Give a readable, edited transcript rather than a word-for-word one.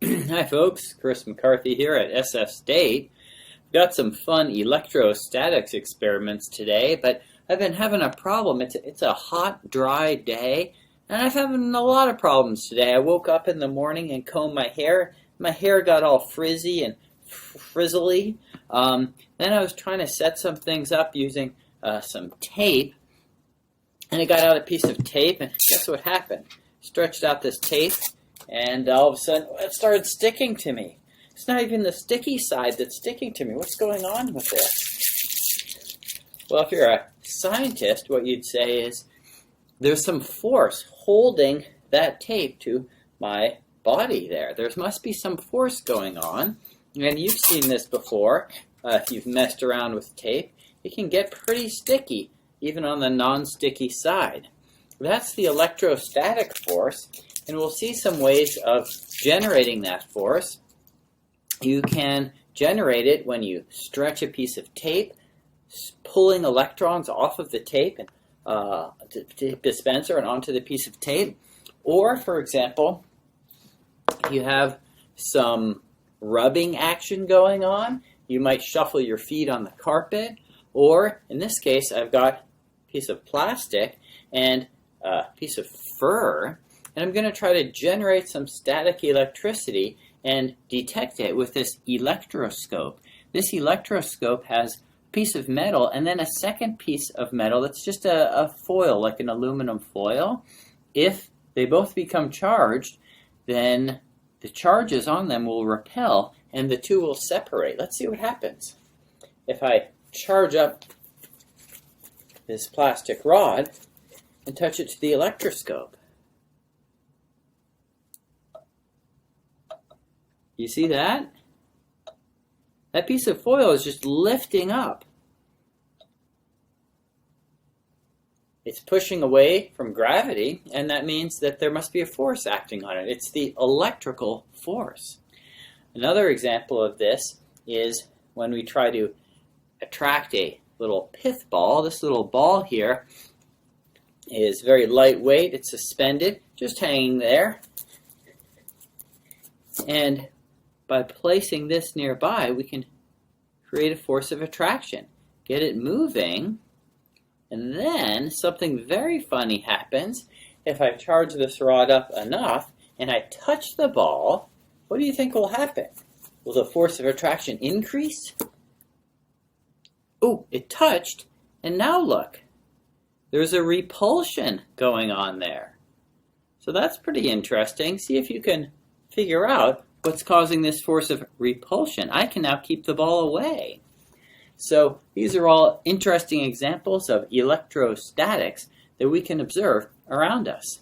Hi folks, Chris McCarthy here at SF State. We've got some fun electrostatics experiments today, but I've been having a problem. It's a hot, dry day, and I've having a lot of problems today. I woke up in the morning and combed my hair. My hair got all frizzy and frizzly. Then I was trying to set some things up using some tape, and I got out a piece of tape, and guess what happened? Stretched out this tape, and all of a sudden, it started sticking to me. It's not even the sticky side that's sticking to me. What's going on with this? Well, if you're a scientist, what you'd say is, there's some force holding that tape to my body there. There must be some force going on. And you've seen this before. If you've messed around with tape, it can get pretty sticky, even on the non-sticky side. That's the electrostatic force. And we'll see some ways of generating that force. You can generate it when you stretch a piece of tape, pulling electrons off of the tape and dispenser and onto the piece of tape. Or, for example, you have some rubbing action going on. You might shuffle your feet on the carpet. Or, in this case, I've got a piece of plastic and a piece of fur. And I'm going to try to generate some static electricity and detect it with this electroscope. This electroscope has a piece of metal and then a second piece of metal that's just a foil, like an aluminum foil. If they both become charged, then the charges on them will repel and the two will separate. Let's see what happens. If I charge up this plastic rod and touch it to the electroscope, you see that? That piece of foil is just lifting up. It's pushing away from gravity, and that means that there must be a force acting on it. It's the electrical force. Another example of this is when we try to attract a little pith ball. This little ball here is very lightweight. It's suspended, just hanging there. And by placing this nearby, we can create a force of attraction, get it moving, and then something very funny happens. If I charge this rod up enough and I touch the ball, what do you think will happen? Will the force of attraction increase? Oh, it touched, and now look, there's a repulsion going on there. So that's pretty interesting. See if you can figure out what's causing this force of repulsion. I can now keep the ball away. So these are all interesting examples of electrostatics that we can observe around us.